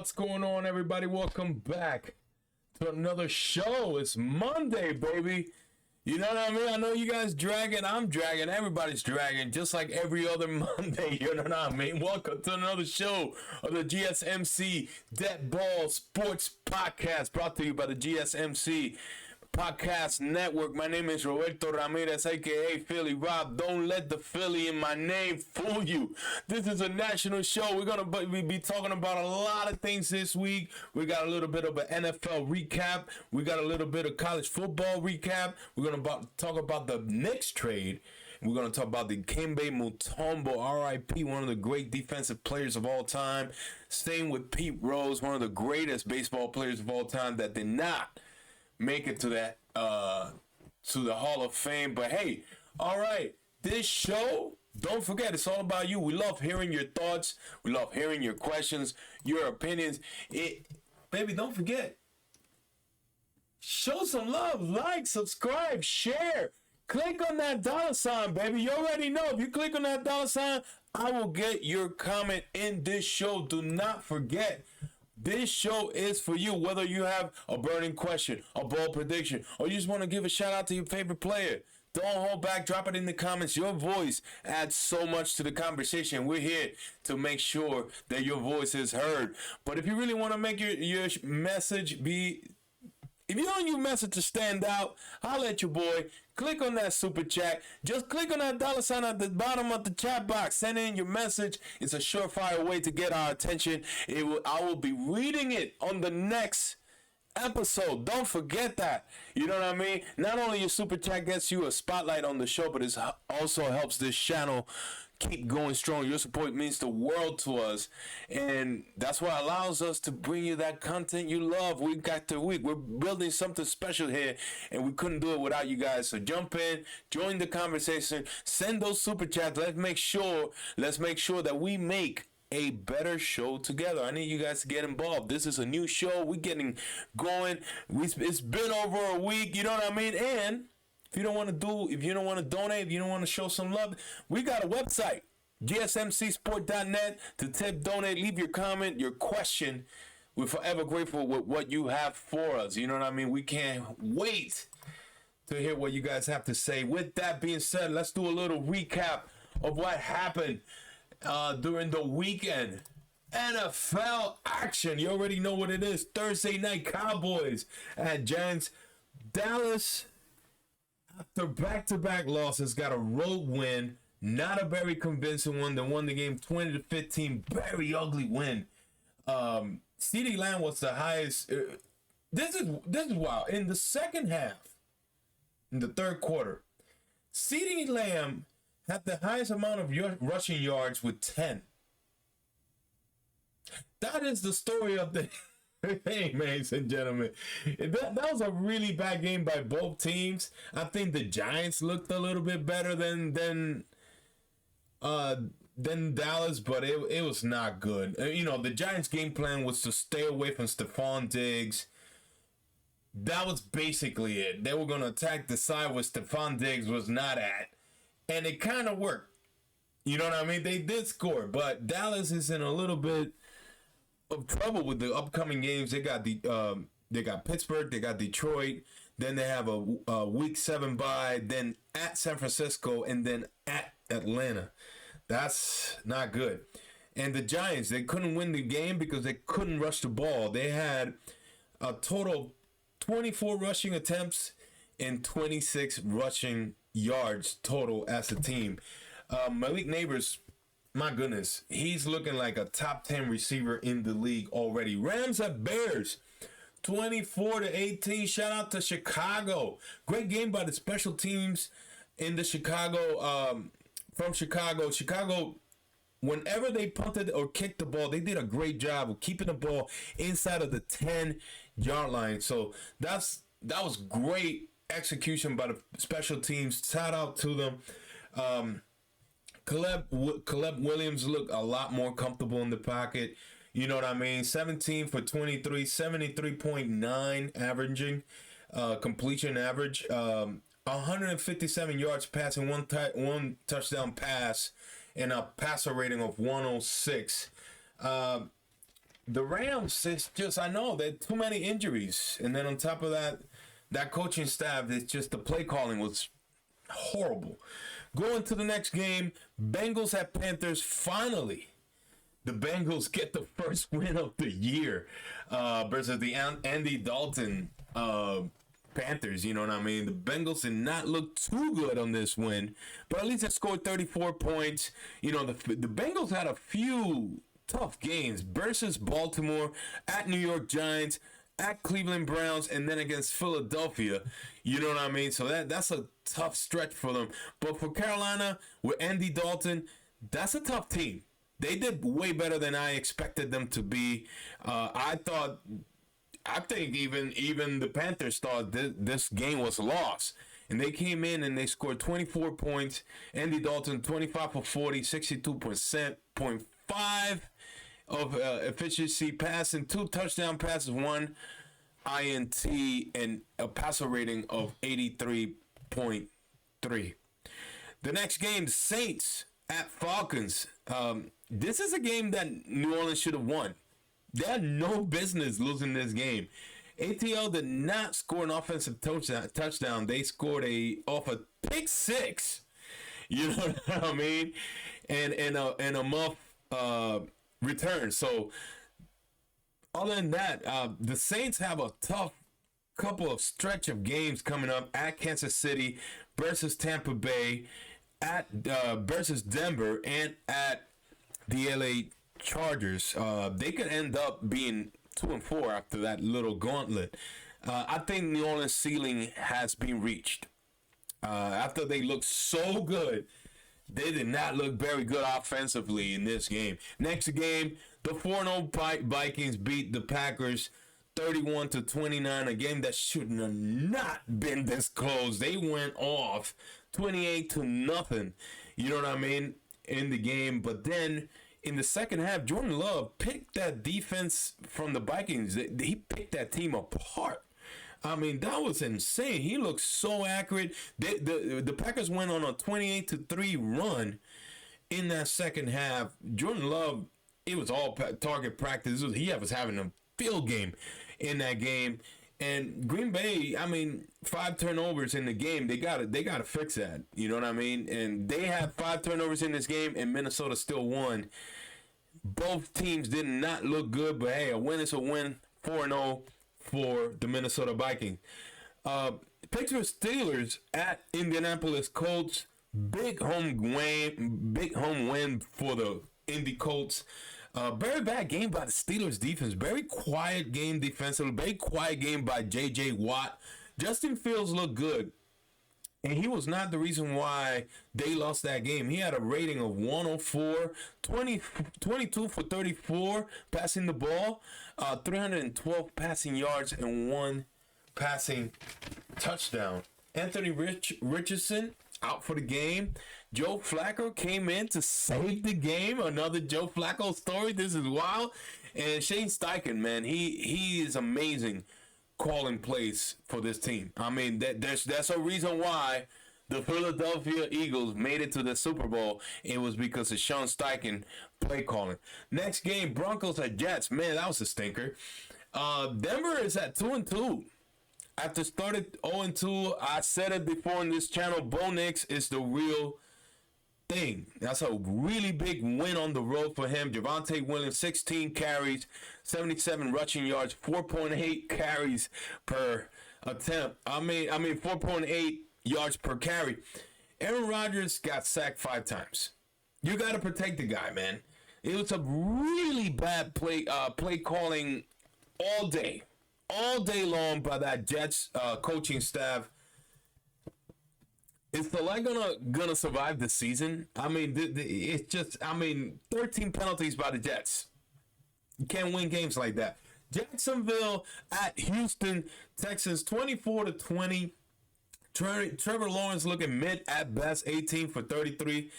What's going on, everybody? Welcome back to another show. It's Monday, baby. You know what I mean? I know you guys dragging. I'm dragging. Everybody's dragging, just like every other Monday. You know what I mean? Welcome to another show of the GSMC Dead Ball Sports Podcast, brought to you by the GSMC Podcast Network. My name is Roberto Ramirez, aka Philly Rob. Don't let the Philly in my name fool you. This is a national show. We're gonna be talking about a lot of things this week. We got a little bit of an NFL recap. We got a little bit of college football recap. We're gonna talk about the Knicks trade. We're gonna talk about the Dikembe Mutombo, RIP, one of the great defensive players of all time. Staying with Pete Rose, one of the greatest baseball players of all time that did not make it to that to the Hall of Fame. But hey, all right, this show, don't forget, it's all about you. We love hearing your thoughts. We love hearing your questions, your opinions. Baby, don't forget, show some love, like, subscribe, share. Click on that dollar sign, baby. You already know, if you click on that dollar sign, I will get your comment in this show. Do not forget, this show is for you, whether you have a burning question, a bold prediction, or you just want to give a shout out to your favorite player. Don't hold back. Drop it in the comments. Your voice adds so much to the conversation. We're here to make sure that your voice is heard. But if you really want to make your message be, if you want your message to stand out, holla at your boy. Click on that super chat. Just click on that dollar sign at the bottom of the chat box. Send in your message. It's a surefire way to get our attention. I will be reading it on the next episode. Don't forget that. You know what I mean? Not only your super chat gets you a spotlight on the show, but it also helps this channel keep going strong. Your support means the world to us, and that's what allows us to bring you that content you love week after week. We're building something special here, and we couldn't do it without you guys. So jump in, join the conversation, send those super chats. Let's make sure that we make a better show together. I need you guys to get involved. This is a new show. We're getting going. It's been over a week. You know what I mean? And if you don't want to donate, if you don't want to show some love, we got a website, GSMCSports.net, to tip, donate, leave your comment, your question. We're forever grateful with what you have for us. You know what I mean? We can't wait to hear what you guys have to say. With that being said, let's do a little recap of what happened during the weekend. NFL action. You already know what it is. Thursday night, Cowboys at Giants. Dallas, after back-to-back losses, got a road win. Not a very convincing one. They won the game 20-15. Very ugly win. CeeDee Lamb was the highest. This is wild. In the second half, in the third quarter, CeeDee Lamb had the highest amount of rushing yards with 10. That is the story of the hey, ladies and gentlemen. That was a really bad game by both teams. I think the Giants looked a little bit better than Dallas, but it was not good. You know, the Giants' game plan was to stay away from Stephon Diggs. That was basically it. They were going to attack the side where Stephon Diggs was not at. And it kind of worked. You know what I mean? They did score, but Dallas is in a little bit of trouble with the upcoming games. They got Pittsburgh, they got Detroit, then they have a week 7 bye, then at San Francisco, and then at Atlanta. That's not good. And the Giants, they couldn't win the game because they couldn't rush the ball. They had a total of 24 rushing attempts and 26 rushing yards total as a team. Malik Neighbors, my goodness, he's looking like a top 10 receiver in the league already. Rams at Bears, 24-18. Shout out to Chicago. Great game by the special teams in the Chicago. From Chicago. Chicago, whenever they punted or kicked the ball, they did a great job of keeping the ball inside of the 10-yard line. So that was great execution by the special teams. Shout out to them. Caleb Williams looked a lot more comfortable in the pocket. You know what I mean? 17 for 23, 73.9 averaging, completion average. 157 yards passing, one touchdown pass, and a passer rating of 106. the Rams, it's just, I know there too many injuries, and then on top of that, that coaching staff, it's just the play calling was horrible. Going to the next game, Bengals at Panthers. Finally, the Bengals get the first win of the year versus the Andy Dalton Panthers. You know what I mean? The Bengals did not look too good on this win, but at least they scored 34 points. You know, the Bengals had a few tough games versus Baltimore, at New York Giants, at Cleveland Browns, and then against Philadelphia. You know what I mean? So that's a tough stretch for them. But for Carolina, with Andy Dalton, that's a tough team. They did way better than I expected them to be. I think even the Panthers thought this game was lost. And they came in and they scored 24 points. Andy Dalton, 25 for 40, 62.5 of efficiency passing, 2 touchdown passes, 1 INT, and a passer rating of 83.3. The next game, Saints at Falcons. This is a game that New Orleans should have won. They had no business losing this game. ATL did not score an offensive touchdown. They scored off a pick six. You know what I mean? And a muff return. So other than that, the Saints have a tough couple of stretch of games coming up at Kansas City versus Tampa Bay, at versus Denver, and at the LA Chargers. They could end up being 2-4 after that little gauntlet. I think New Orleans' ceiling has been reached. After they looked so good, they did not look very good offensively in this game. Next game, the 4-0 Vikings beat the Packers 31-29, a game that should have not been this close. They went off 28-0. You know what I mean? In the game. But then in the second half, Jordan Love picked that defense from the Vikings. He picked that team apart. I mean, that was insane. He looked so accurate. The Packers went on a 28-3 run in that second half. Jordan Love, it was all target practice. He was having a field game in that game. And Green Bay, I mean, 5 turnovers in the game. They got to fix that. You know what I mean? And they had 5 turnovers in this game, and Minnesota still won. Both teams did not look good, but hey, a win is a win. 4-0 for the Minnesota Vikings. Pittsburgh Steelers at Indianapolis Colts. Big home win for the Indy Colts. Very bad game by the Steelers defense. Very quiet game defensively. Very quiet game by J.J. Watt. Justin Fields looked good, and he was not the reason why they lost that game. He had a rating of 104, 22 for 34 passing the ball, 312 passing yards, and 1 passing touchdown. Anthony Richardson out for the game. Joe Flacco came in to save the game. Another Joe Flacco story. This is wild. And Shane Steichen, man, he is amazing calling plays for this team. I mean, that's a reason why the Philadelphia Eagles made it to the Super Bowl. It was because of Sean Steichen play calling. Next game, Broncos at Jets. Man, that was a stinker. Denver is at 2-2. After started 0-2, I said it before in this channel, Bo Nix is the real thing. That's a really big win on the road for him. Javonte Williams, 16 carries, 77 rushing yards, 4.8 carries per attempt. I mean 4.8 yards per carry. Aaron Rodgers got sacked 5 times. You got to protect the guy, man. It was a really bad play calling all day long by that Jets coaching staff. Is the leg gonna survive the season? I mean, it's just 13 penalties by the Jets. You can't win games like that. Jacksonville at Houston Texans, 24-20. Trevor Lawrence looking mid at best, 18 for 33,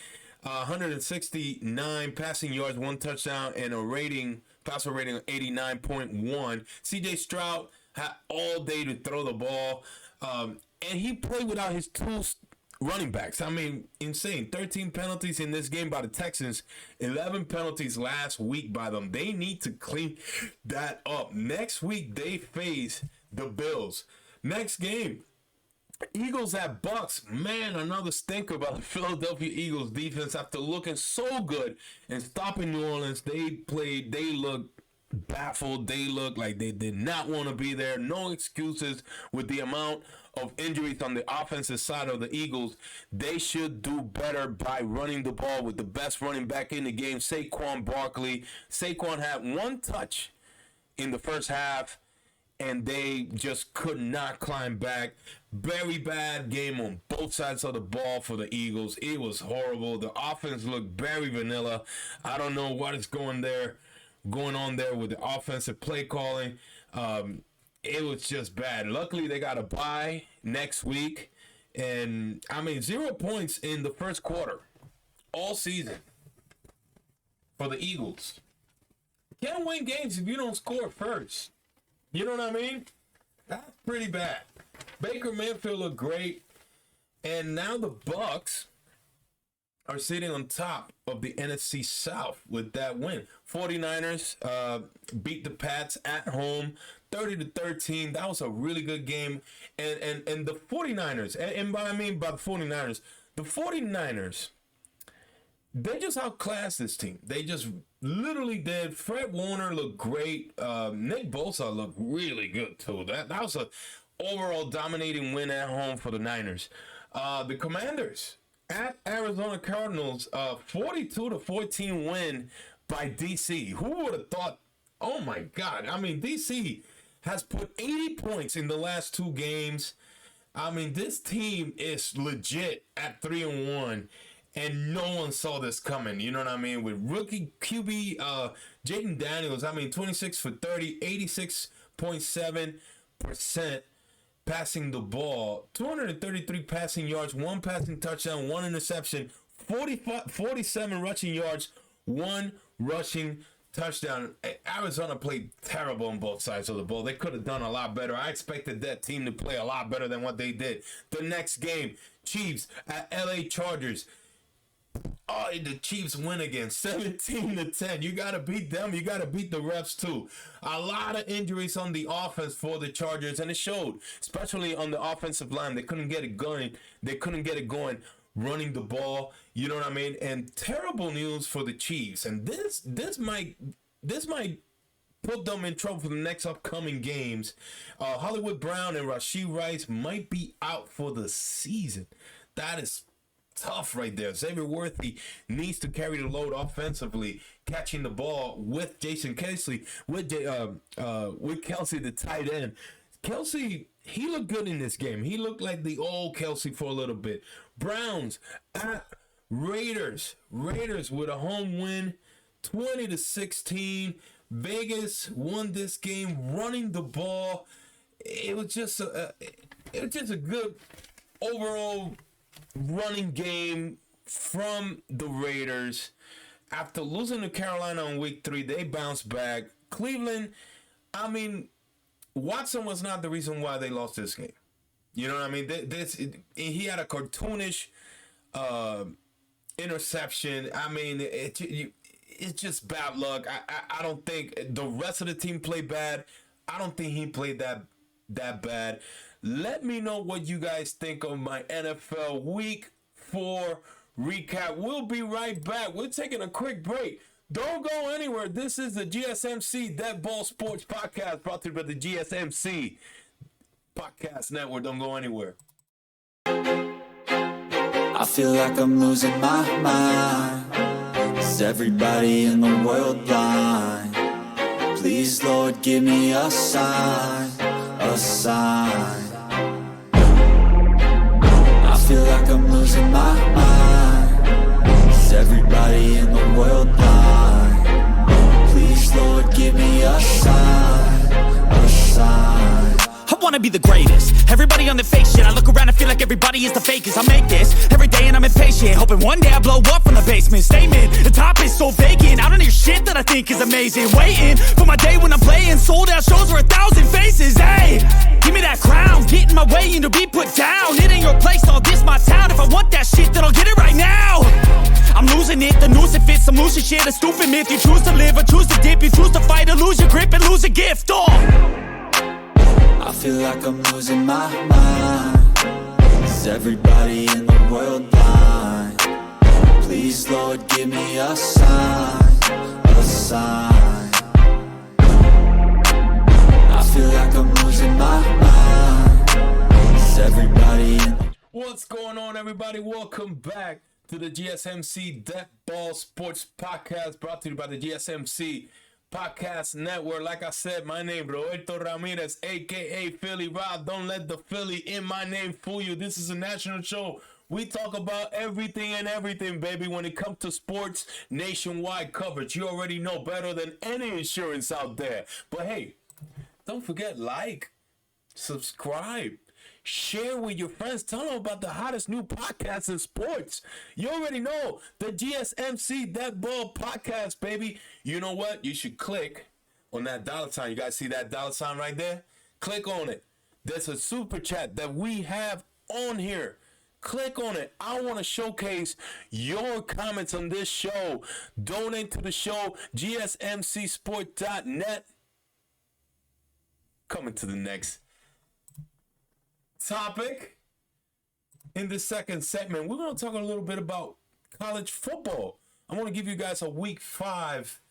169 passing yards, 1 touchdown, and a passer rating of 89.1. CJ Stroud had all day to throw the ball, and he played without his 2 running backs. I mean, insane. 13 penalties in this game by the Texans. 11 penalties last week by them. They need to clean that up. Next week, they face the Bills. Next game, Eagles at Bucks. Man, another stinker by the Philadelphia Eagles defense. After looking so good and stopping New Orleans, they looked baffled. They looked like they did not want to be there. No excuses with the amount of injuries on the offensive side of the Eagles. They should do better by running the ball with the best running back in the game, Saquon Barkley. Saquon had one touch in the first half, and they just could not climb back. Very bad game on both sides of the ball for the Eagles. It was horrible. The offense looked very vanilla. I don't know what is going on there with the offensive play calling. It was just bad. Luckily, they got a bye next week. And, 0 points in the first quarter all season for the Eagles. Can't win games if you don't score first. You know what I mean? That's pretty bad. Baker Mayfield looked great. And now the Bucks are sitting on top of the NFC South with that win. 49ers beat the Pats at home 30-13. That was a really good game. And the 49ers, and by the 49ers, the 49ers, they just outclassed this team. They just literally did. Fred Warner looked great. Nick Bosa looked really good too. That was a overall dominating win at home for the Niners. The Commanders at Arizona Cardinals, 42-14 win by DC. Who would have thought? Oh my God! DC has put 80 points in the last two games. This team is legit at 3-1. And no one saw this coming, you know what I mean? With rookie QB Jaden Daniels, 26 for 30, 86.7% passing the ball, 233 passing yards, 1 passing touchdown, 1 interception, 47 rushing yards, 1 rushing touchdown. Arizona played terrible on both sides of the ball. They could have done a lot better. I expected that team to play a lot better than what they did. The next game, Chiefs at LA Chargers. Oh, the Chiefs win again, 17-10. You got to beat them. You got to beat the refs too. A lot of injuries on the offense for the Chargers, and it showed, especially on the offensive line. They couldn't get it going. Running the ball. You know what I mean? And terrible news for the Chiefs. And this might put them in trouble for the next upcoming games. Hollywood Brown and Rashee Rice might be out for the season. That is tough right there. Xavier Worthy needs to carry the load offensively, catching the ball with Jason Kelsey, with Kelsey, the tight end. Kelsey, he looked good in this game. He looked like the old Kelsey for a little bit. Browns at Raiders. Raiders with a home win, 20-16. Vegas won this game running the ball. It was just a good overall running game from the Raiders. After losing to Carolina on week 3, they bounced back. Cleveland, Watson was not the reason why they lost this game. You know what I mean? He had a cartoonish interception. It's just bad luck. I don't think the rest of the team played bad. I don't think he played that bad. Let me know what you guys think of my NFL Week 4 recap. We'll be right back. We're taking a quick break. Don't go anywhere. This is the GSMC Dead Ball Sports Podcast brought to you by the GSMC Podcast Network. Don't go anywhere. I feel like I'm losing my mind. Is everybody in the world blind? Please, Lord, give me a sign, a sign. I feel like I'm losing my mind. Is everybody in the world blind? Please, Lord, give me a sign, a sign. I wanna be the greatest. Everybody on the fake shit. I look around and feel like everybody is the fakest. I make this every day and I'm impatient, hoping one day I blow up from the basement. Statement, the top is so vacant. I don't hear shit that I think is amazing. Waiting for my day when I'm playing sold out shows for 1,000 faces. Hey, give me that crown, get in my way and to be put down. It ain't your place, all this my town. If I want that shit, then I'll get it right now. I'm losing it, the noose it fits, I'm losing shit. A stupid myth, you choose to live or choose to dip. You choose to fight or lose your grip and lose a gift. I feel like I'm losing my mind. Is everybody in the world blind? Please, Lord, give me a sign, a sign. I feel like I'm losing my mind. Is everybody in the... What's going on, everybody? Welcome back to the GSMC Deck Ball Sports Podcast, brought to you by the GSMC Podcast Network. Like I said, my name Roberto Ramirez, aka Philly Rob. Don't let the Philly in my name fool you. This is a national show. We talk about everything and everything, baby, when it comes to sports, nationwide coverage. You already know better than any insurance out there. But hey, don't forget, like, subscribe, share with your friends. Tell them about the hottest new podcast in sports. You already know, the GSMC That Ball Podcast, baby. You know what? You should click on that dollar sign. You guys see that dollar sign right there? Click on it. There's a super chat that we have on here. Click on it. I want to showcase your comments on this show. Donate to the show, GSMCSportsNetwork. Coming to the next topic. In this second segment, we're going to talk a little bit about college football. I want to give you guys a week 5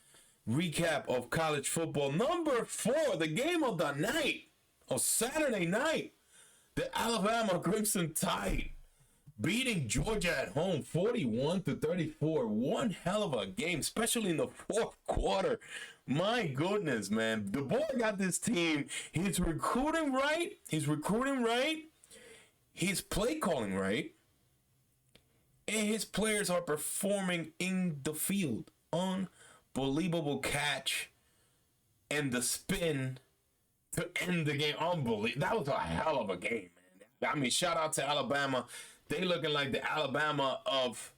recap of college football. Number 4, the game of the night, of Saturday night, the Alabama Crimson Tide beating Georgia at home 41-34. One hell of a game, especially in the fourth quarter. My goodness, man. The boy got this team. He's recruiting right. He's play calling right. And his players are performing in the field. Unbelievable catch. And the spin to end the game. Unbelievable. That was a hell of a game, man. I mean, shout out to Alabama. They looking like the Alabama of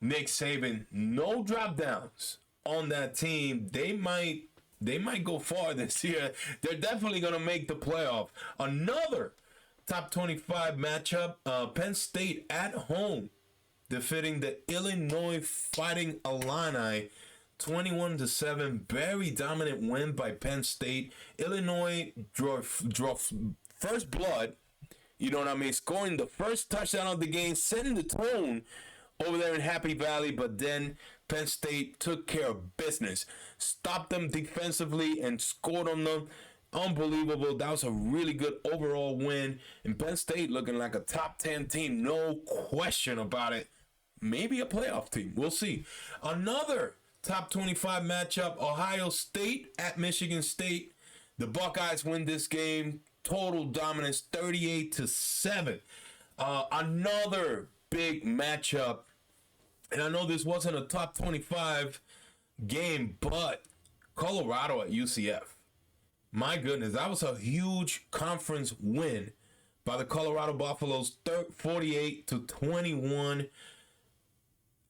Nick Saban. No drop downs on that team. They might go far this year. They're definitely gonna make the playoff. Another top 25 matchup. Penn State at home defeating the Illinois Fighting Illini 21-7. Very dominant win by Penn State. Illinois draw first blood. You know what I mean? Scoring the first touchdown of the game, setting the tone over there in Happy Valley, but then Penn State took care of business. Stopped them defensively and scored on them. Unbelievable. That was a really good overall win. And Penn State looking like a top 10 team. No question about it. Maybe a playoff team. We'll see. Another top 25 matchup. Ohio State at Michigan State. The Buckeyes win this game. Total dominance, 38-7. Another big matchup. And I know this wasn't a top 25 game, but Colorado at UCF. My goodness, that was a huge conference win by the Colorado Buffaloes, 48-21.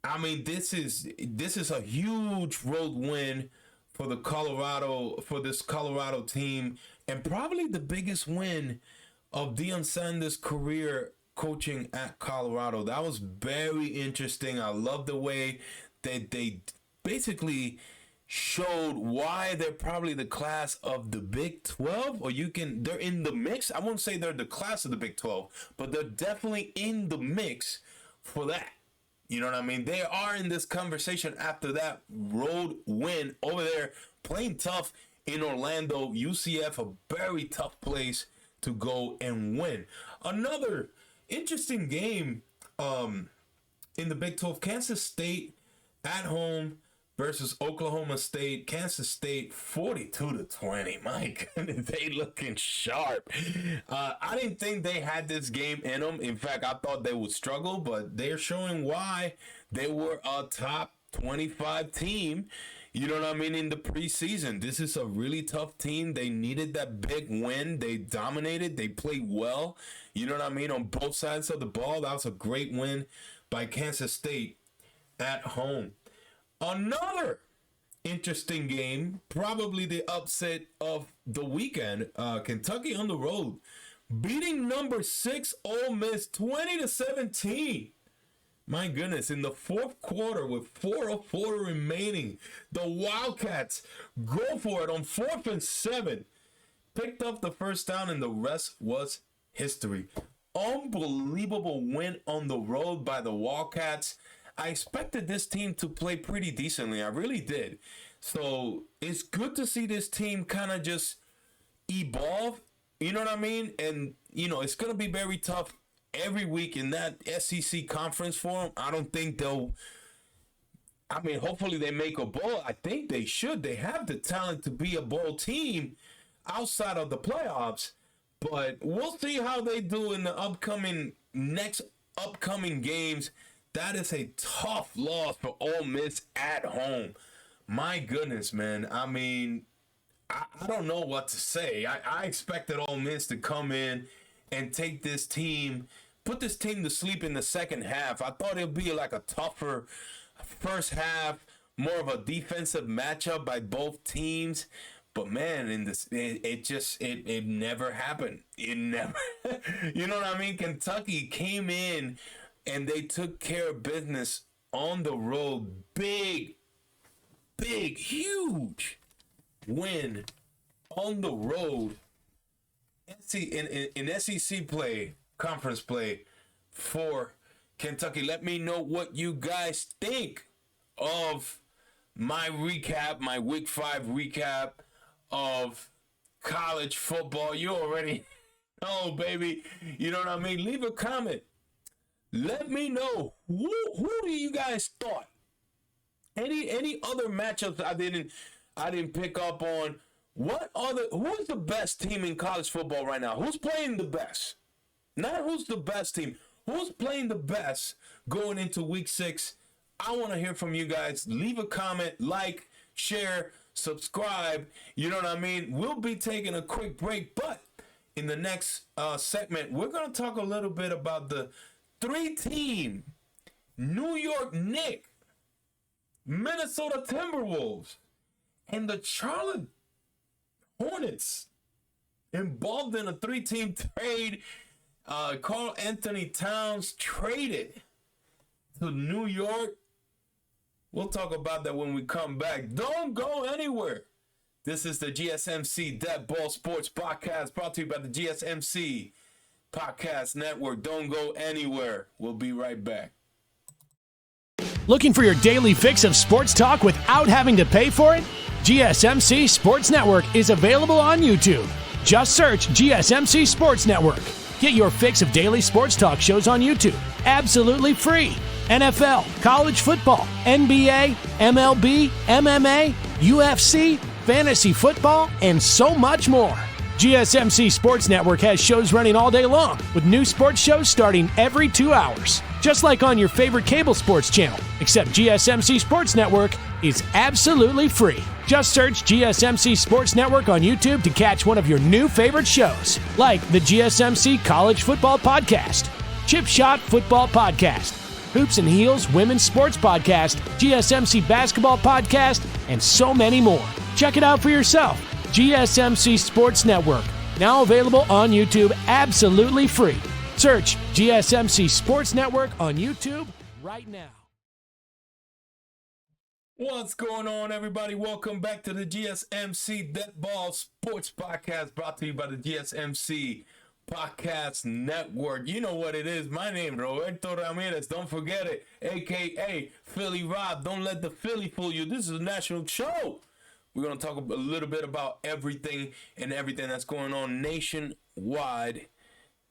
I mean, this is a huge road win for this Colorado team, and probably the biggest win of Deion Sanders' career coaching at Colorado. That was very interesting. I love the way that they basically showed why they're probably the class of the Big 12, or they're in the mix. I won't say they're the class of the Big 12, but they're definitely in the mix for that. You know what I mean? They are in this conversation after that road win over there, playing tough in Orlando. UCF, a very tough place to go and win. Another interesting game in the Big 12, Kansas State at home versus Oklahoma State. Kansas State 42-20. My goodness, they looking sharp. I didn't think they had this game in them. In fact, I thought they would struggle, but they're showing why they were a top 25 team. You know what I mean? In the preseason, this is a really tough team. They needed that big win. They dominated. They played well. You know what I mean? On both sides of the ball, that was a great win by Kansas State at home. Another interesting game, probably the upset of the weekend. Kentucky on the road, beating number 6 Ole Miss 20-17. My goodness, in the fourth quarter with 4:04 remaining, the Wildcats go for it on 4th and 7. Picked up the first down, and the rest was history. Unbelievable win on the road by the Wildcats. I expected this team to play pretty decently. I really did. So it's good to see this team kind of just evolve. You know what I mean? And, you know, it's going to be very tough every week in that SEC conference for them. I don't think they'll, I mean, hopefully they make a bowl. I think they should. They have the talent to be a bowl team outside of the playoffs. But we'll see how they do in the next upcoming games. That is a tough loss for Ole Miss at home. My goodness, man. I mean, I don't know what to say. I expected Ole Miss to come in and take this team, put this team to sleep in the second half. I thought it would be like a tougher first half, more of a defensive matchup by both teams. But man, in this, it never happened. It never, you know what I mean? Kentucky came in and they took care of business on the road. Big, huge win on the road. In SEC play, conference play for Kentucky. Let me know what you guys think of my recap, my week 5 recap of college football. You already know, baby. You know what I mean? Leave a comment. Let me know who do you guys thought? Any other matchups I didn't pick up on? Who's the best team in college football right now? Who's playing the best? Not who's the best team. Who's playing the best going into week 6? I want to hear from you guys. Leave a comment, like, share, subscribe. You know what I mean? We'll be taking a quick break, but in the next segment, we're going to talk a little bit about the 3-team New York Knicks, Minnesota Timberwolves, and the Charlotte Hornets involved in a 3-team trade. Karl-Anthony Towns traded to New York. We'll talk about that when we come back. Don't go anywhere. This is the GSMC Dead Ball Sports Podcast, brought to you by the GSMC Podcast Network. Don't go anywhere. We'll be right back. Looking for your daily fix of sports talk without having to pay for it? GSMC Sports Network is available on YouTube. Just search GSMC Sports Network. Get your fix of daily sports talk shows on YouTube, absolutely free. NFL, college football, NBA, MLB, MMA, UFC, fantasy football, and so much more. GSMC Sports Network has shows running all day long, with new sports shows starting every 2 hours. Just like on your favorite cable sports channel, except GSMC Sports Network is absolutely free. Just search GSMC Sports Network on YouTube to catch one of your new favorite shows, like the GSMC College Football Podcast, Chip Shot Football Podcast, Hoops and Heels Women's Sports Podcast, GSMC Basketball Podcast, and so many more. Check it out for yourself. GSMC Sports Network, now available on YouTube absolutely free. Search GSMC Sports Network on YouTube right now. What's going on, everybody? Welcome back to the GSMC Dead Ball Sports Podcast, brought to you by the GSMC Podcast Network. You know what it is. My name is Roberto Ramirez. Don't forget it, a.k.a. Philly Rob. Don't let the Philly fool you. This is a national show. We're going to talk a little bit about everything that's going on nationwide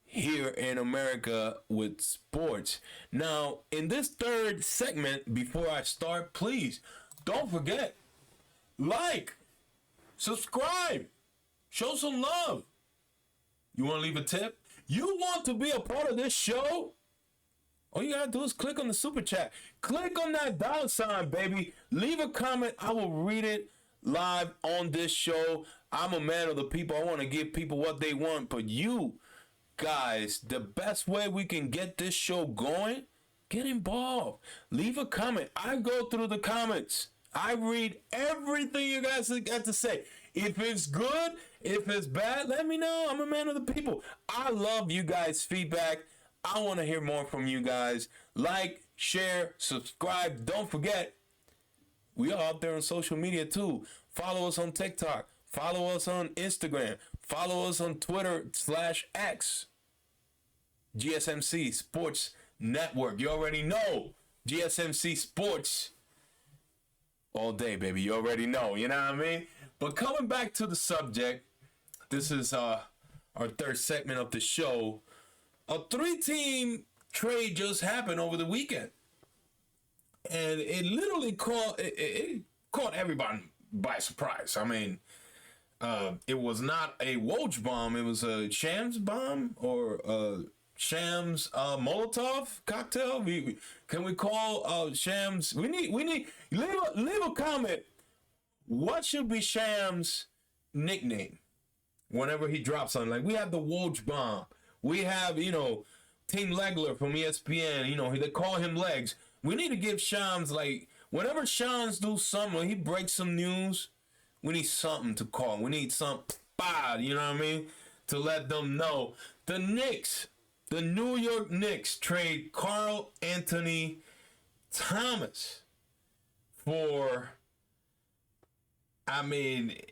here in America with sports. Now, in this third segment, before I start, please don't forget, like, subscribe, show some love. You want to leave a tip? You want to be a part of this show? All you gotta do is click on the super chat. Click on that $, baby. Leave a comment. I will read it live on this show. I'm a man of the people. I want to give people what they want. But you guys, the best way we can get this show going, get involved. Leave a comment. I go through the comments. I read everything you guys got to say. If it's good, if it's bad, let me know. I'm a man of the people. I love you guys' feedback. I want to hear more from you guys. Like, share, subscribe. Don't forget, we are out there on social media too. Follow us on TikTok. Follow us on Instagram. Follow us on Twitter/X. GSMC Sports Network. You already know. GSMC Sports. All day, baby. You already know. You know what I mean? But coming back to the subject, this is our third segment of the show. A 3-team trade just happened over the weekend. And it literally caught everybody by surprise. I mean, it was not a Woj bomb. It was a Shams bomb or a Shams Molotov cocktail. Can we call Shams? We need leave a comment. What should be Shams' nickname whenever he drops on? Like, we have the Woj bomb. We have, Team Legler from ESPN. They call him Legs. We need to give Shams, like, whenever Shams do something, when he breaks some news, we need something to call. We need something, you know what I mean, to let them know. The Knicks, the New York Knicks trade Karl-Anthony Towns for,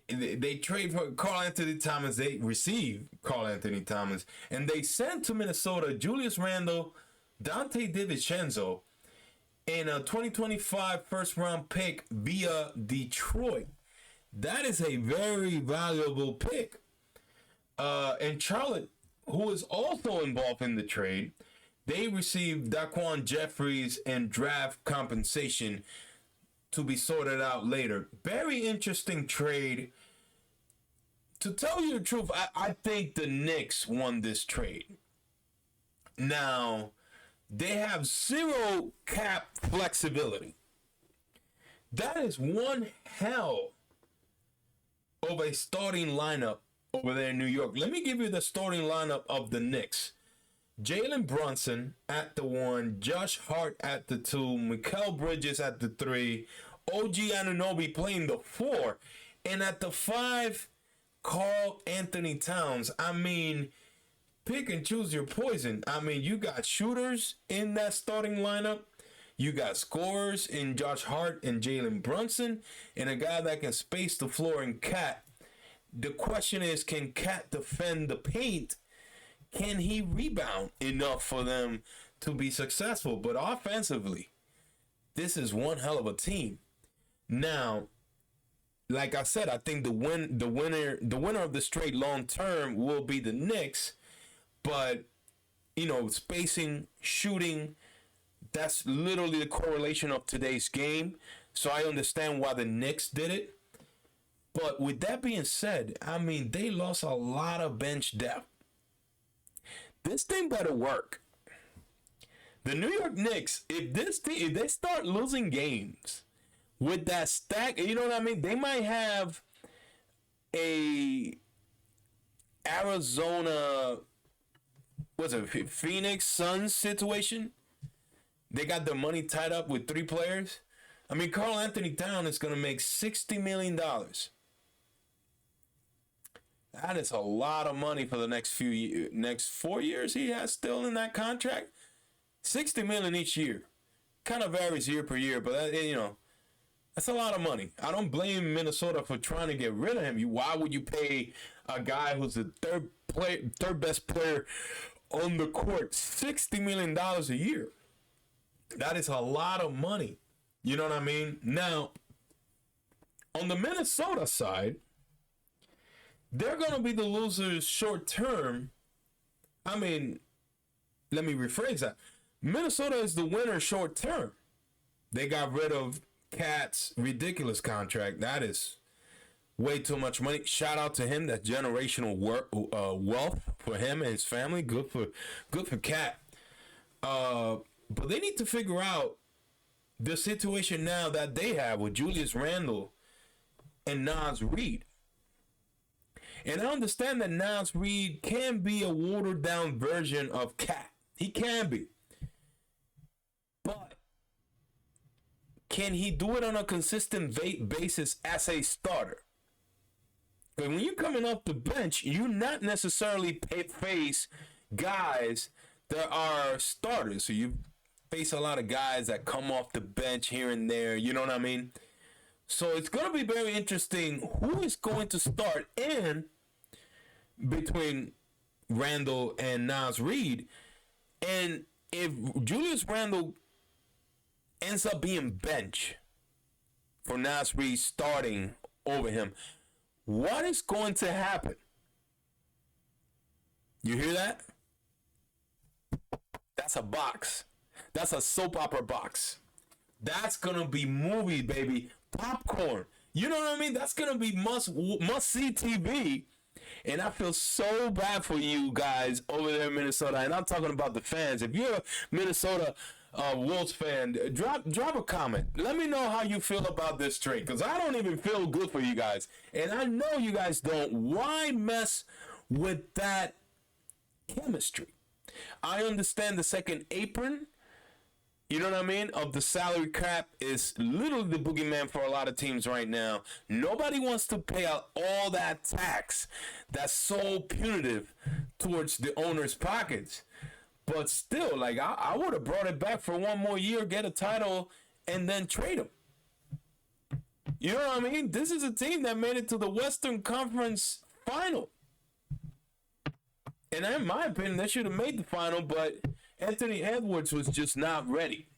they trade for Karl-Anthony Towns. They receive Karl-Anthony Towns. And they sent to Minnesota Julius Randle, Dante DiVincenzo, and a 2025 first-round pick via Detroit. That is a very valuable pick. And Charlotte, who is also involved in the trade, they received Daquan Jeffries and draft compensation to be sorted out later. Very interesting trade. To tell you the truth, I think the Knicks won this trade. Now, they have zero cap flexibility. That is one hell of a starting lineup over there in New York. Let me give you the starting lineup of the Knicks. Jalen Brunson at the 1, Josh Hart at the 2, Mikal Bridges at the 3, OG Anunoby playing the 4, and at the 5, Karl-Anthony Towns. Pick and choose your poison. You got shooters in that starting lineup. You got scorers in Josh Hart and Jalen Brunson, and a guy that can space the floor in Cat. The question is, can Cat defend the paint? Can he rebound enough for them to be successful? But offensively, this is one hell of a team. Now, like I said, I think the winner of this trade long term will be the Knicks. But spacing, shooting, that's literally the correlation of today's game. So I understand why the Knicks did it. But with that being said, they lost a lot of bench depth. This thing better work. The New York Knicks, if they start losing games with that stack, you know what I mean? They might have a Arizona, Phoenix Suns situation. They got their money tied up with 3 players. Karl-Anthony Towns is going to make $60 million. That is a lot of money for the next 4 years he has still in that contract. $60 million each year. Kind of varies year per year, but that's a lot of money. I don't blame Minnesota for trying to get rid of him. Why would you pay a guy who's the third best player on the court $60 million a year? That is a lot of money. You know what I mean? Now, on the Minnesota side, they're going to be the losers short term. Let me rephrase that. Minnesota is the winner short term. They got rid of Cat's ridiculous contract. That is way too much money. Shout out to him. That's generational wealth for him and his family. Good for Cat. But they need to figure out the situation now that they have with Julius Randle and Naz Reid. And I understand that Naz Reid can be a watered down version of Cat. He can be. But can he do it on a consistent basis as a starter? Because when you're coming off the bench, you not necessarily face guys that are starters. So you face a lot of guys that come off the bench here and there. You know what I mean? So it's going to be very interesting who is going to start in between Randle and Naz Reid. And if Julius Randle ends up being bench for Naz Reid starting over him, what is going to happen? You hear that? That's a box. That's a soap opera box. That's going to be movie, baby. Popcorn. You know what I mean? That's going to be must-see TV. And I feel so bad for you guys over there in Minnesota. And I'm talking about the fans. If you're a Minnesota Wolves fan, drop a comment. Let me know how you feel about this trade, because I don't even feel good for you guys. And I know you guys don't. Why mess with that chemistry? I understand the second apron, you know what I mean, of the salary cap is literally the boogeyman for a lot of teams right now. Nobody wants to pay out all that tax that's so punitive towards the owner's pockets. But still, like, I would have brought it back for one more year, get a title, and then trade him. You know what I mean? This is a team that made it to the Western Conference final. And in my opinion, they should have made the final, but Anthony Edwards was just not ready.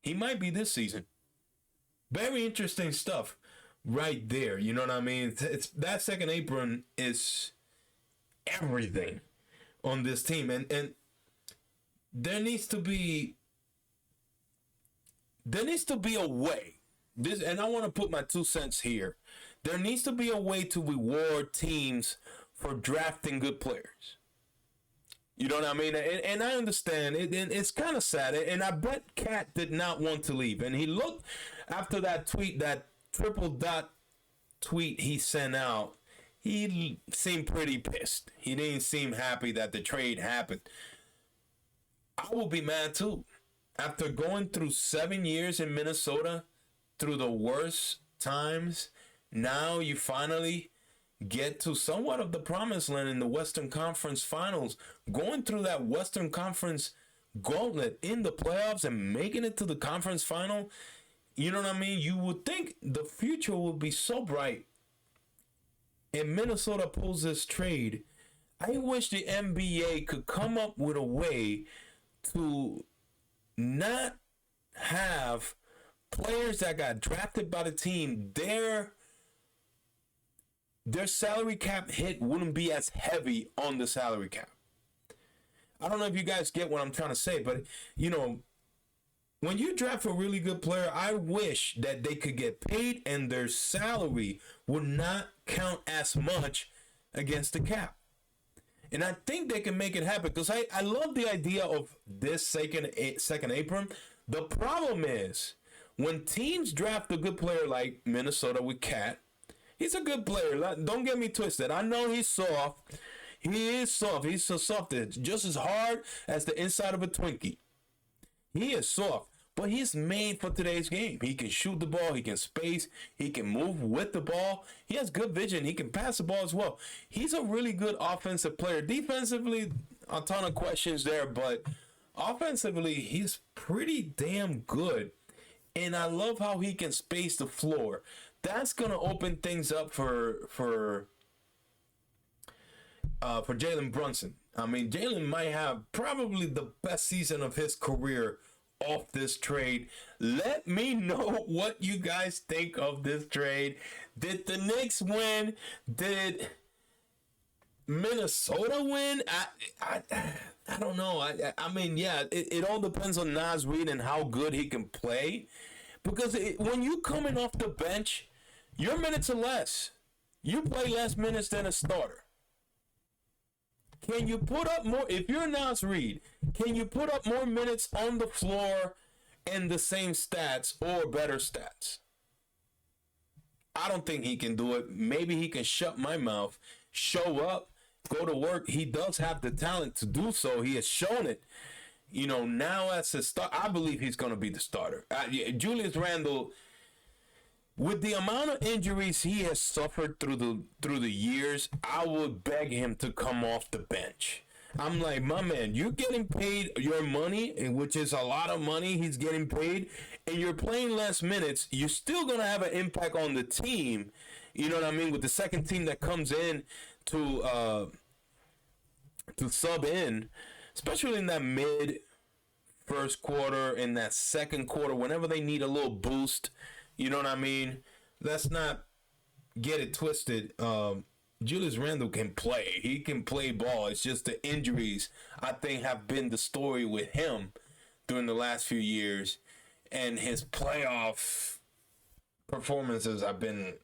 He might be this season. Very interesting stuff right there. You know what I mean? It's that second apron is everything on this team. And there needs to be a way. And I want to put my 2 cents here. There needs to be a way to reward teams for drafting good players. You know what I mean? And I understand it, and it's kind of sad. And I bet Cat did not want to leave. And he looked after that tweet, that triple dot tweet he sent out, he seemed pretty pissed. He didn't seem happy that the trade happened. I will be mad too. After going through 7 years in Minnesota, through the worst times, now you finally get to somewhat of the promised land in the Western Conference Finals, going through that Western Conference gauntlet in the playoffs and making it to the conference final. You know what I mean? You would think the future would be so bright. And Minnesota pulls this trade. I wish the NBA could come up with a way to not have players that got drafted by the team, their salary cap hit wouldn't be as heavy on the salary cap. I don't know if you guys get what I'm trying to say, but, you know, when you draft a really good player, I wish that they could get paid and their salary would not count as much against the cap. And I think they can make it happen, because I love the idea of this second apron. The problem is, when teams draft a good player like Minnesota with Cat, he's a good player. Don't get me twisted. I know he's soft. He is soft. He's so soft. It's just as hard as the inside of a Twinkie. He is soft. But he's made for today's game. He can shoot the ball. He can space. He can move with the ball. He has good vision. He can pass the ball as well. He's a really good offensive player. Defensively, a ton of questions there. But offensively, he's pretty damn good. And I love how he can space the floor. That's going to open things up for Jalen Brunson. I mean, Jalen might have probably the best season of his career off this trade. Let me know what you guys think of this trade. Did the Knicks win? Did Minnesota win? I don't know. I mean, yeah, it all depends on Naz Reid and how good he can play. Because when you coming off the bench, your minutes are less. You play less minutes than a starter. Can you put up more? If you're Nas Reed, can you put up more minutes on the floor and the same stats or better stats? I don't think he can do it. Maybe he can shut my mouth, show up, go to work. He does have the talent to do so. He has shown it. You know, now as a start, I believe he's going to be the starter. Julius Randle, with the amount of injuries he has suffered through the years, I would beg him to come off the bench. I'm like, my man, you're getting paid your money, which is a lot of money he's getting paid, and you're playing less minutes. You're still going to have an impact on the team. You know what I mean? With the second team that comes in to sub in, especially in that first quarter, in that second quarter, whenever they need a little boost, you know what I mean? Let's not get it twisted. Julius Randle can play. He can play ball. It's just the injuries, I think, have been the story with him during the last few years. And his playoff performances have been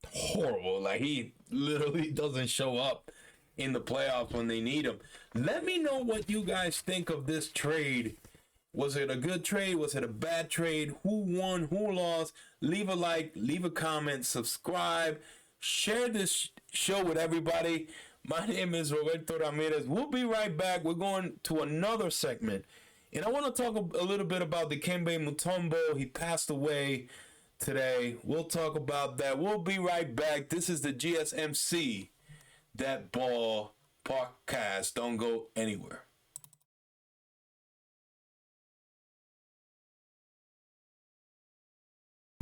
horrible. Like, he literally doesn't show up in the playoffs when they need him. Let me know what you guys think of this trade. Was it a good trade? Was it a bad trade? Who won? Who lost? Leave a like, leave a comment, subscribe, share this show with everybody. My name is Roberto Ramirez. We'll be right back. We're going to another segment. And I want to talk a little bit about Dikembe Mutombo. He passed away today. We'll talk about that. We'll be right back. This is the GSMC That Ball podcast. Don't go anywhere.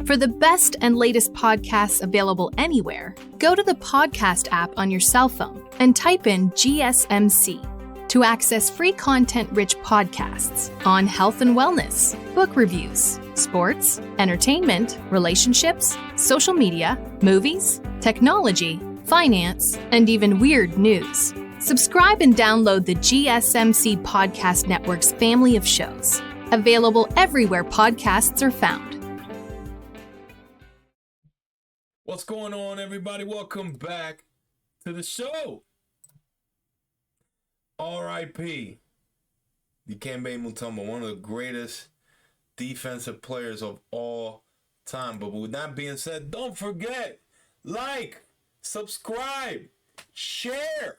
For the best and latest podcasts available anywhere, go to the podcast app on your cell phone and type in GSMC to access free content-rich podcasts on health and wellness, book reviews, sports, entertainment, relationships, social media, movies, technology, finance, and even weird news. Subscribe and download the GSMC Podcast Network's family of shows, available everywhere podcasts are found. What's going on, everybody? Welcome back to the show. R.I.P. Dikembe Mutombo, one of the greatest defensive players of all time. But with that being said, don't forget, like, subscribe, share,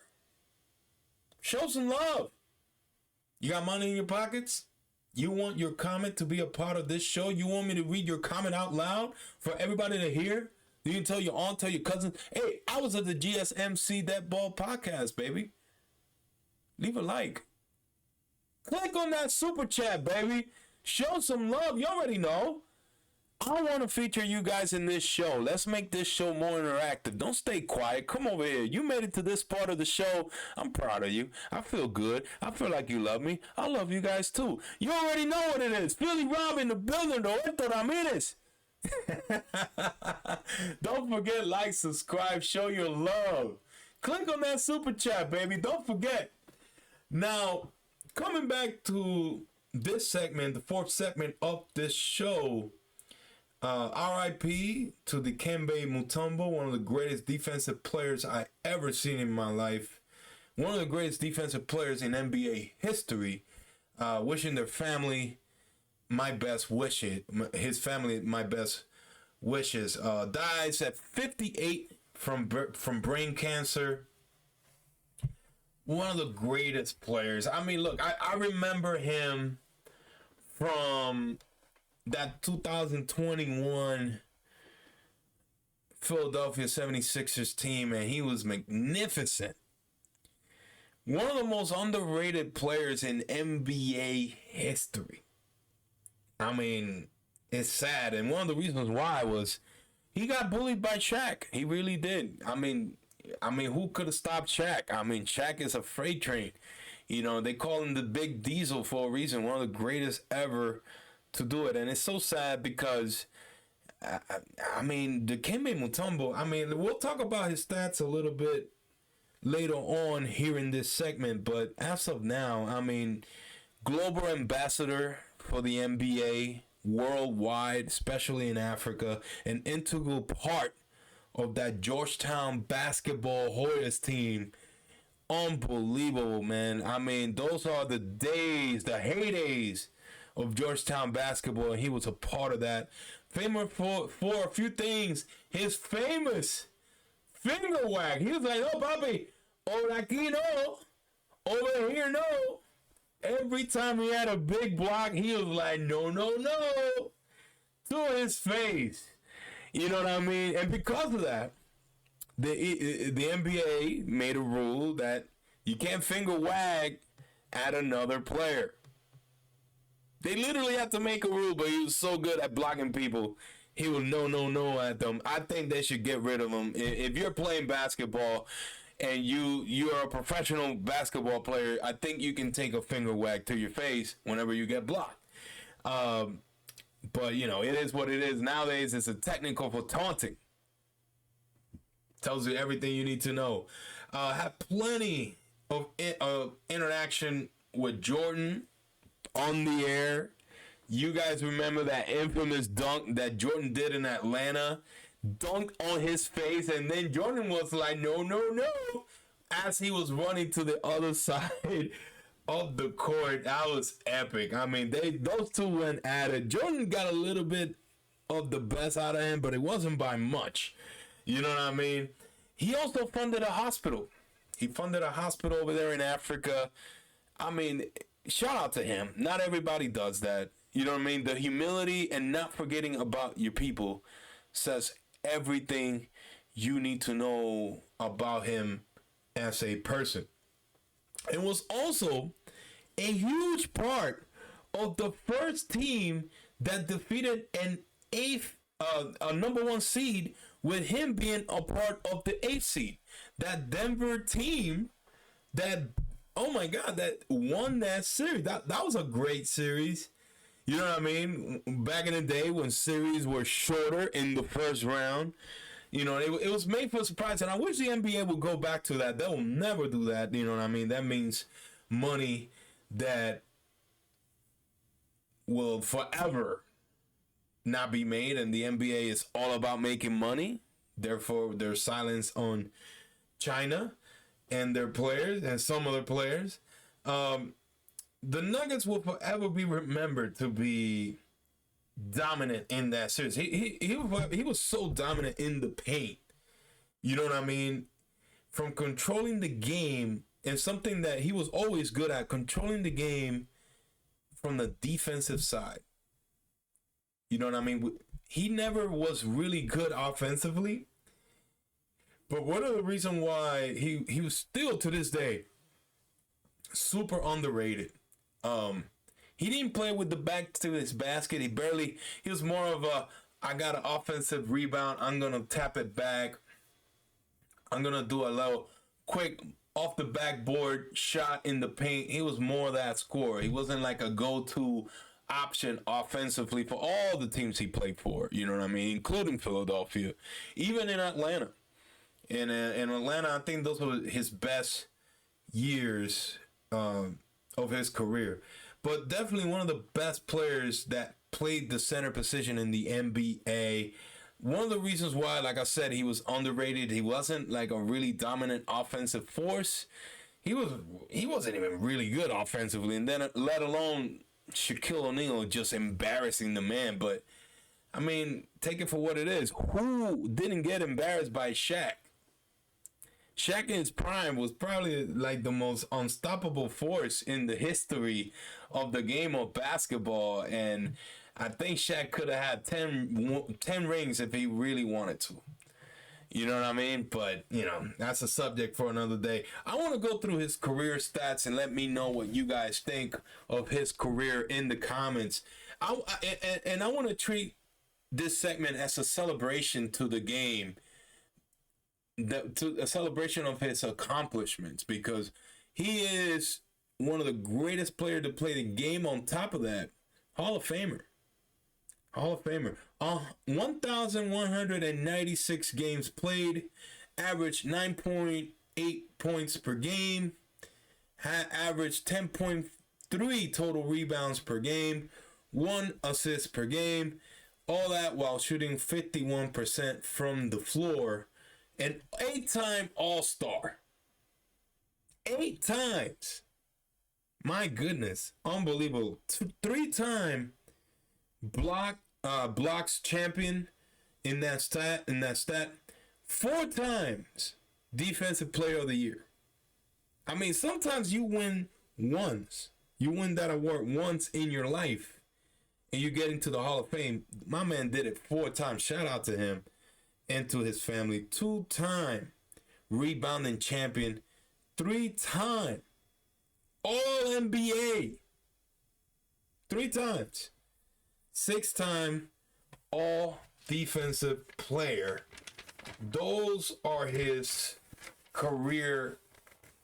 show some love. You got money in your pockets? You want your comment to be a part of this show? You want me to read your comment out loud for everybody to hear? You can tell your aunt, tell your cousins, hey, I was at the GSMC That Ball podcast, baby. Leave a like. Click on that super chat, baby. Show some love. You already know. I want to feature you guys in this show. Let's make this show more interactive. Don't stay quiet. Come over here. You made it to this part of the show. I'm proud of you. I feel good. I feel like you love me. I love you guys too. You already know what it is. Philly Rob in the building, Roberto Ramirez. Don't forget, like, subscribe, show your love. Click on that super chat, baby. Don't forget. Now, coming back to this segment, the fourth segment of this show, R.I.P. to Dikembe Mutombo, one of the greatest defensive players I ever seen in my life. One of the greatest defensive players in NBA history. Wishing their family my best wishes. His family my best wishes. Dies at 58 from brain cancer. One of the greatest players. I mean, look, I remember him from that 2021 Philadelphia 76ers team, and he was magnificent. One of the most underrated players in NBA history. I mean, it's sad. And one of the reasons why was he got bullied by Shaq. He really did. I mean, who could have stopped Shaq? I mean, Shaq is a freight train. You know, they call him the Big Diesel for a reason. One of the greatest ever to do it. And it's so sad because, I mean, Dikembe Mutombo, I mean, we'll talk about his stats a little bit later on here in this segment. But as of now, I mean, global ambassador for the NBA worldwide, especially in Africa, an integral part of that Georgetown basketball Hoyas team unbelievable, man. I mean, those are the days, the heydays of Georgetown basketball, and he was a part of that. Famous for a few things. His famous finger wag. He was like, oh, papi, over aquí no, over here no. Every time he had a big block, he was like, no, no, no, to his face. You know what I mean? And because of that, the NBA made a rule that you can't finger wag at another player. They literally had to make a rule, but he was so good at blocking people, he would no at them. I think they should get rid of him. If you're playing basketball and you are a professional basketball player, I think you can take a finger wag to your face whenever you get blocked. But, you know, it is what it is. Nowadays, it's a technical for taunting. Tells you everything you need to know. Had plenty of interaction with Jordan on the air. You guys remember that infamous dunk that Jordan did in Atlanta? Dunked on his face, and then Jordan was like, no, no, no, as he was running to the other side of the court. That was epic. I mean, those two went at it. Jordan got a little bit of the best out of him, but it wasn't by much. You know what I mean? He also funded a hospital. He funded a hospital over there in Africa. I mean, shout out to him. Not everybody does that. You know what I mean? The humility and not forgetting about your people says everything you need to know about him as a person. It was also a huge part of the first team that defeated a number one seed, with him being a part of the 8th seed. That Denver team that, oh my God, that won that series. That was a great series. You know what I mean? Back in the day when series were shorter in the first round, you know, it was made for surprise. And I wish the NBA would go back to that. They'll never do that. You know what I mean? That means money that will forever not be made, and the NBA is all about making money. Therefore, their silence on China and their players and some other players. The Nuggets will forever be remembered to be dominant in that series. He was so dominant in the paint. You know what I mean? From controlling the game, and something that he was always good at, controlling the game from the defensive side. You know what I mean? He never was really good offensively. But one of the reasons why he was still to this day super underrated. He didn't play with the back to his basket. He was more of I got an offensive rebound. I'm going to tap it back. I'm going to do a little quick off the backboard shot in the paint. He was more that scorer. He wasn't like a go-to option offensively for all the teams he played for, you know what I mean, including Philadelphia, even in Atlanta. In Atlanta, I think those were his best years of his career. But definitely one of the best players that played the center position in the NBA. One of the reasons why, like I said, he was underrated. He wasn't like a really dominant offensive force. He wasn't even really good offensively, and then let alone Shaquille O'Neal just embarrassing the man. But I mean, take it for what it is. Who didn't get embarrassed by Shaq? Shaq in his prime was probably like the most unstoppable force in the history of the game of basketball, and I think Shaq could have had 10 rings if he really wanted to. You know what I mean? But, you know, that's a subject for another day. I want to go through his career stats and let me know what you guys think of his career in the comments. I want to treat this segment as a celebration to the game, to a celebration of his accomplishments, because he is one of the greatest players to play the game. On top of that, Hall of Famer. 1,196 games played, averaged 9.8 points per game, had averaged 10.3 total rebounds per game, 1 assist per game, all that while shooting 51% from the floor. An 8-time All-Star. 8 times. My goodness, unbelievable. 3-time blocks champion in that stat. 4 times defensive player of the year. I mean, sometimes you win once. You win that award once in your life, and you get into the Hall of Fame. My man did it 4 times. Shout out to him and to his family. 2-time rebounding champion. 3-time All-NBA. 3 times. 6-time All-Defensive Player. Those are his career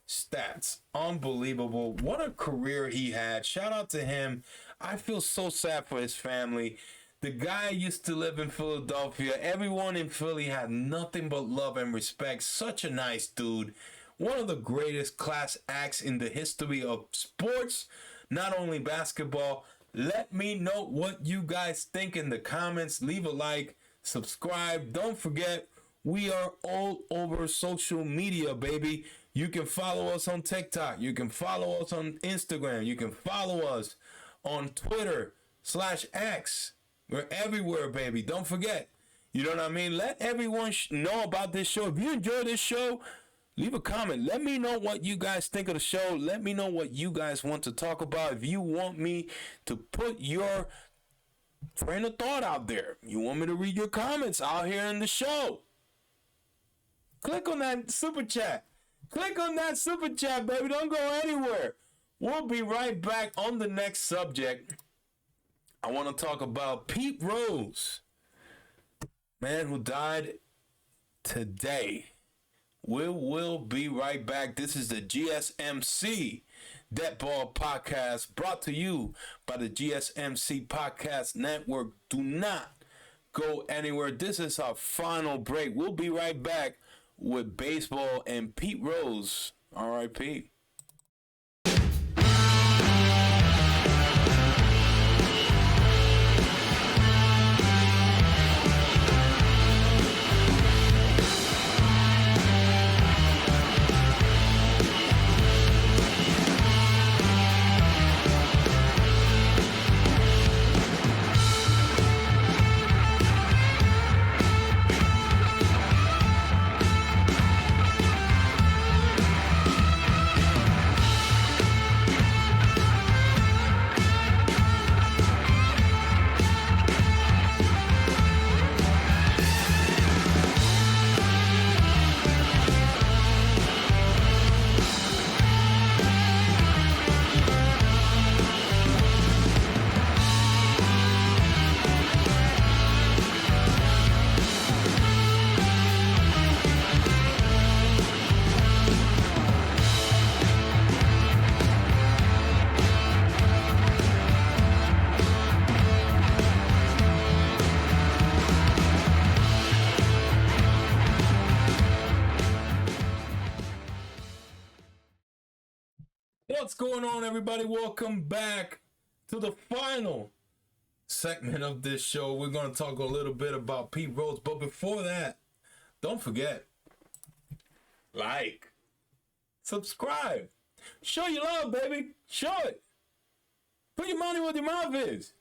stats. Unbelievable. What a career he had. Shout out to him. I feel so sad for his family. The guy used to live in Philadelphia. Everyone in Philly had nothing but love and respect. Such a nice dude. One of the greatest class acts in the history of sports, not only basketball. Let me know what you guys think in the comments. Leave a like, subscribe. Don't forget, we are all over social media, baby. You can follow us on TikTok. You can follow us on Instagram. You can follow us on Twitter/X. We're everywhere, baby. Don't forget. You know what I mean? Let everyone know about this show. If you enjoy this show, leave a comment. Let me know what you guys think of the show. Let me know what you guys want to talk about. If you want me to put your train of thought out there, you want me to read your comments out here in the show, click on that super chat. Click on that super chat, baby. Don't go anywhere. We'll be right back on the next subject. I want to talk about Pete Rose, man who died today. We'll be right back. This is the GSMC That Ball Podcast, brought to you by the GSMC Podcast Network. Do not go anywhere. This is our final break. We'll be right back with baseball and Pete Rose. R.I.P. What's going on, everybody? Welcome back to the final segment of this show. We're going to talk a little bit about Pete Rose, but before that, don't forget, like, subscribe, show your love, baby. Show it. Put your money where your mouth is.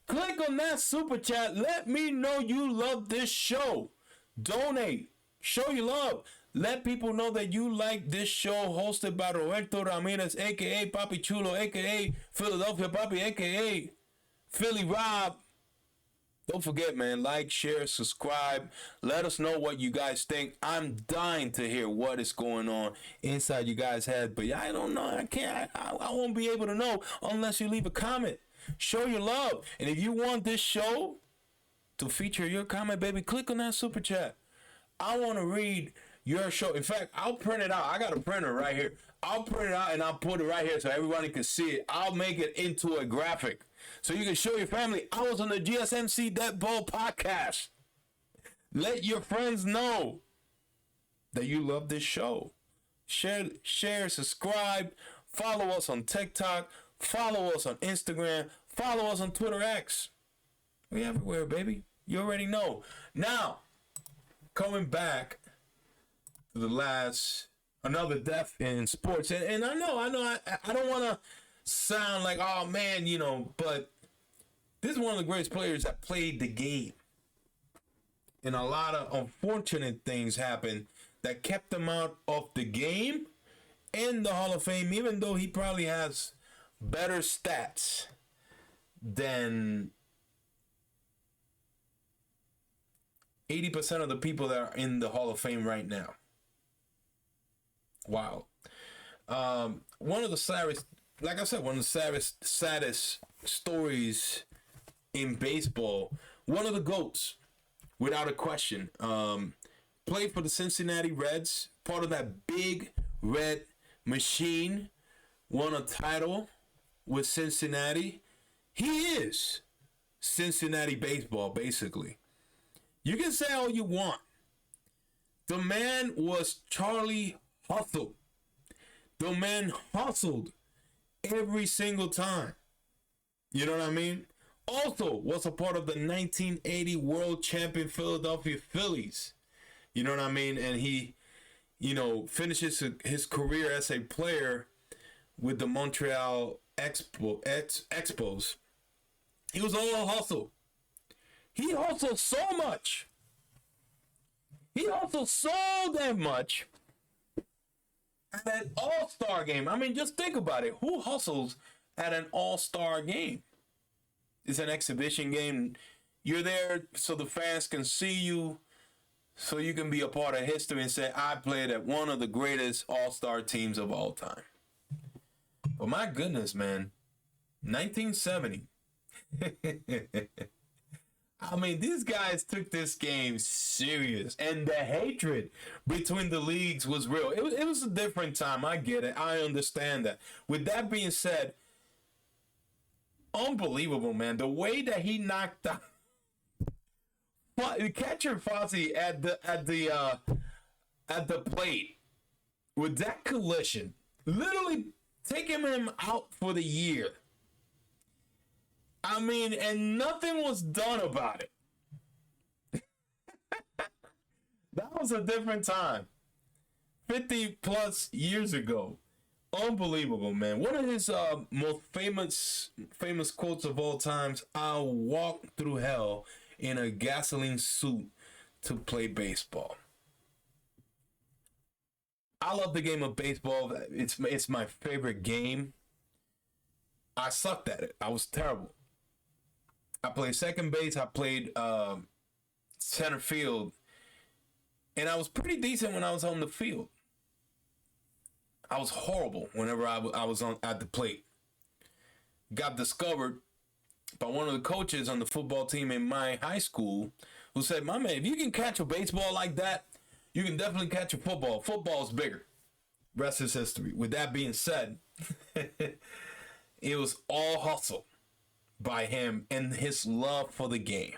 Click on that super chat. Let me know you love this show. Donate. Show your love. Let people know that you like this show, hosted by Roberto Ramirez, a.k.a. Papi Chulo, a.k.a. Philadelphia Papi, a.k.a. Philly Rob. Don't forget, man, like, share, subscribe. Let us know what you guys think. I'm dying to hear what is going on inside you guys' head. But I don't know. I can't. I won't be able to know unless you leave a comment. Show your love. And if you want this show to feature your comment, baby, click on that super chat. I want to read your show. In fact, I'll print it out. I got a printer right here. I'll print it out and I'll put it right here so everybody can see it. I'll make it into a graphic so you can show your family. I was on the GSMC That Ball Podcast. Let your friends know that you love this show. Share, subscribe, follow us on TikTok, follow us on Instagram, follow us on Twitter X. We everywhere, baby. You already know. Now, coming back to the last another death in sports. And I know, I don't want to sound like, oh man, but this is one of the greatest players that played the game. And a lot of unfortunate things happened that kept him out of the game and the Hall of Fame, even though he probably has better stats than 80% of the people that are in the Hall of Fame right now. Wow. One of the saddest, like I said, one of the saddest stories in baseball. One of the GOATs, without a question. Played for the Cincinnati Reds, part of that big red machine. Won a title with Cincinnati. He is Cincinnati baseball, basically. You can say all you want. The man was Charlie Hustle. The man hustled every single time. You know what I mean? Also was a part of the 1980 world champion Philadelphia Phillies. You know what I mean? And he, finishes his career as a player with the Montreal Expos. He was all hustle. He hustled so much. He hustled so damn much at an all-star game. I mean, just think about it. Who hustles at an all-star game? It's an exhibition game. You're there so the fans can see you, so you can be a part of history and say, I played at one of the greatest all-star teams of all time. But my goodness, man, 1970. I mean, these guys took this game serious, and the hatred between the leagues was real. It was a different time. I get it. I understand that. With that being said, unbelievable, man. The way that he knocked out catcher Fossey at the plate with that collision, literally taking him out for the year. I mean, and nothing was done about it. That was a different time. 50 plus years ago. Unbelievable, man. One of his most famous quotes of all times: I'll walk through hell in a gasoline suit to play baseball. I love the game of baseball. It's my favorite game. I sucked at it. I was terrible. I played second base. I played center field. And I was pretty decent when I was on the field. I was horrible whenever I was at the plate. Got discovered by one of the coaches on the football team in my high school, who said, my man, if you can catch a baseball like that, you can definitely catch a football. Football's bigger. Rest is history. With that being said, it was all hustle by him and his love for the game.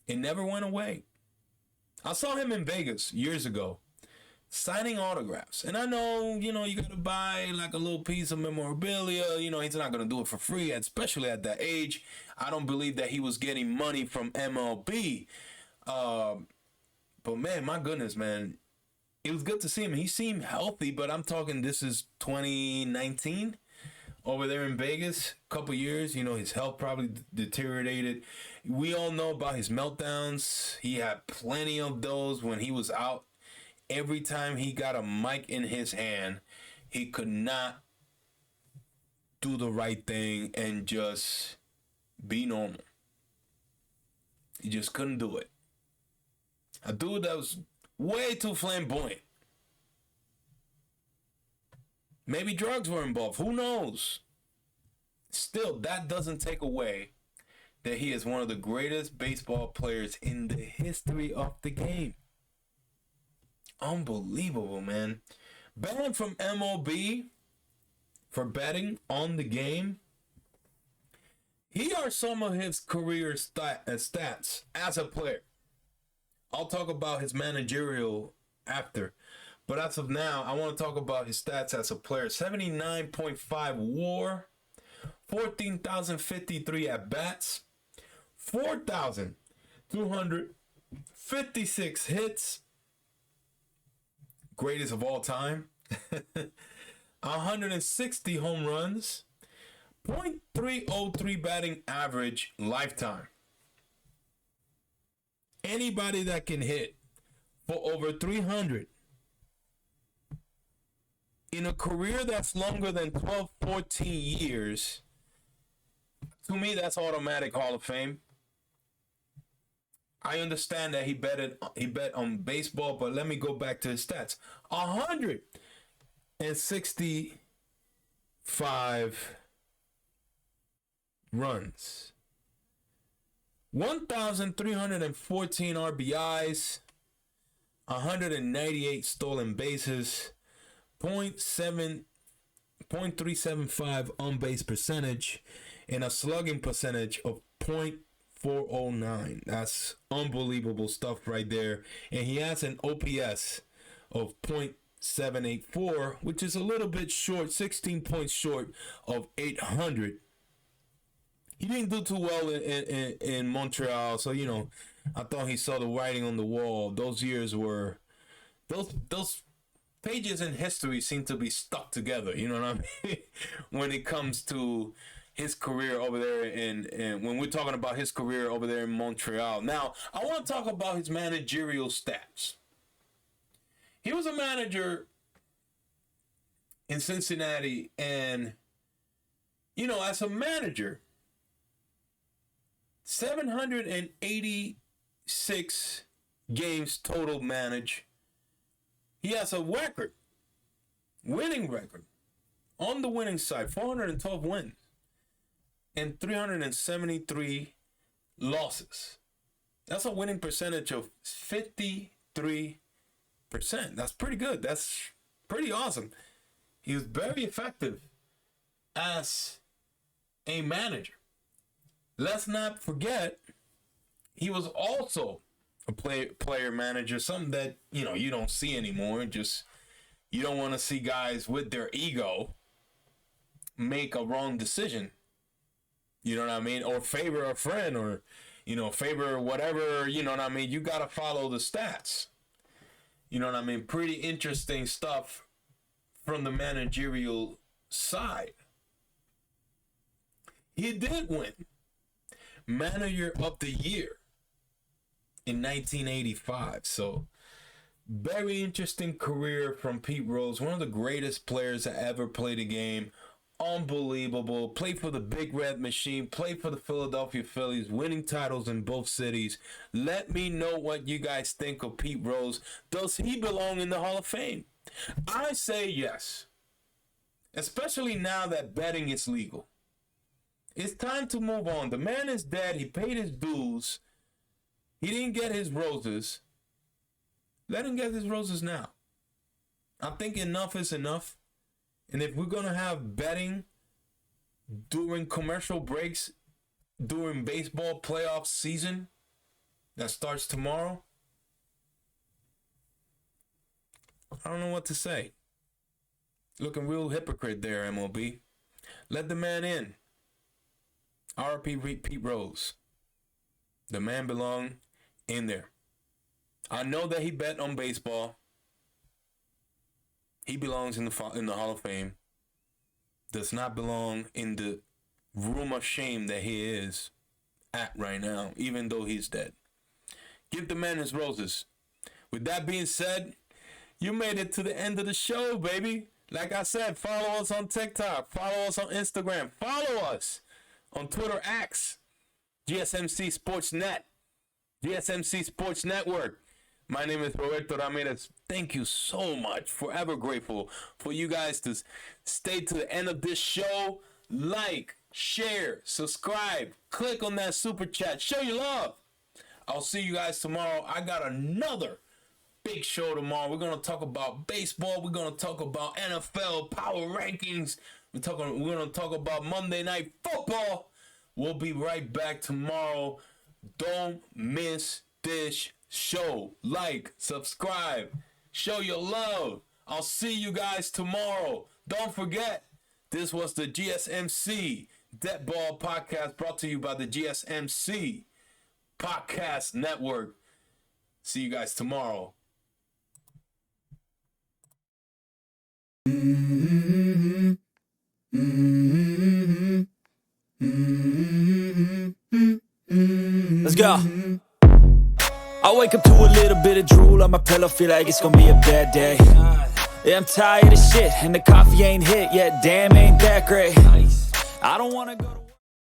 It never went away. I saw him in Vegas years ago, signing autographs. And I know, you got to buy like a little piece of memorabilia. He's not going to do it for free, especially at that age. I don't believe that he was getting money from MLB. But man, my goodness, man. It was good to see him. He seemed healthy, but I'm talking this is 2019 over there in Vegas. A couple years, his health probably deteriorated. We all know about his meltdowns. He had plenty of those when he was out. Every time he got a mic in his hand, he could not do the right thing and just be normal. He just couldn't do it. A dude that was way too flamboyant. Maybe drugs were involved. Who knows? Still, that doesn't take away that he is one of the greatest baseball players in the history of the game. Unbelievable, man. Banned from MLB for betting on the game. Here are some of his career stats as a player. I'll talk about his managerial after. But as of now, I want to talk about his stats as a player. 79.5 WAR, 14,053 at-bats, 4,256 hits, greatest of all time. 160 home runs, .303 batting average lifetime. Anybody that can hit for over 300 in a career that's longer than 12, 14 years, to me, that's automatic Hall of Fame. I understand that he bet on baseball, but let me go back to his stats. 165 runs, 1,314 RBIs, 198 stolen bases, .375 on base percentage, and a slugging percentage of .409. That's unbelievable stuff right there. And he has an OPS of .784, which is a little bit short, 16 points short of 800. He didn't do too well in Montreal, so, you know, I thought he saw the writing on the wall. Those years were, those pages in history seem to be stuck together, you know what I mean? When it comes to his career over there and when we're talking about his career over there in Montreal. Now, I want to talk about his managerial stats. He was a manager in Cincinnati, and, you know, as a manager, 786 games total managed. He has a record, winning record, on the winning side, 412 wins and 373 losses. That's a winning percentage of 53%. That's pretty good. That's pretty awesome. He was very effective as a manager. Let's not forget, he was also a player manager, something that, you know, you don't see anymore. Just, you don't want to see guys with their ego make a wrong decision. You know what I mean? Or favor a friend, or, you know, favor whatever, you know what I mean? You got to follow the stats. You know what I mean? Pretty interesting stuff from the managerial side. He did win Manager of the Year in 1985. So, very interesting career from Pete Rose. One of the greatest players that ever played the game. Unbelievable. Played for the Big Red Machine. Played for the Philadelphia Phillies. Winning titles in both cities. Let me know what you guys think of Pete Rose. Does he belong in the Hall of Fame? I say yes. Especially now that betting is legal. It's time to move on. The man is dead. He paid his dues. He didn't get his roses. Let him get his roses now. I think enough is enough. And if we're going to have betting during commercial breaks, during baseball playoff season that starts tomorrow, I don't know what to say. Looking real hypocrite there, MLB. Let the man in. R.P. Pete Rose. The man belonged in there. I know that he bet on baseball. He belongs in the Hall of Fame. Does not belong in the room of shame that he is at right now, even though he's dead. Give the man his roses. With that being said, you made it to the end of the show, baby. Like I said, follow us on TikTok. Follow us on Instagram. Follow us on Twitter X. GSMC Sports Net. GSMC Sports Network. My name is Roberto Ramirez. Thank you so much. Forever grateful for you guys to stay to the end of this show. Like, share, subscribe, click on that super chat. Show your love. I'll see you guys tomorrow. I got another big show tomorrow. We're going to talk about baseball. We're going to talk about NFL power rankings. We're going to talk about Monday Night Football. We'll be right back tomorrow. Don't miss this show. Like, subscribe, show your love. I'll see you guys tomorrow. Don't forget, this was the GSMC Dead Ball Podcast, brought to you by the GSMC Podcast Network. See you guys tomorrow. Let's go. I wake up to a little bit of drool on my pillow, feel like it's gonna be a bad day. Yeah, I'm tired of shit, and the coffee ain't hit yet, damn, ain't that great. I don't wanna go to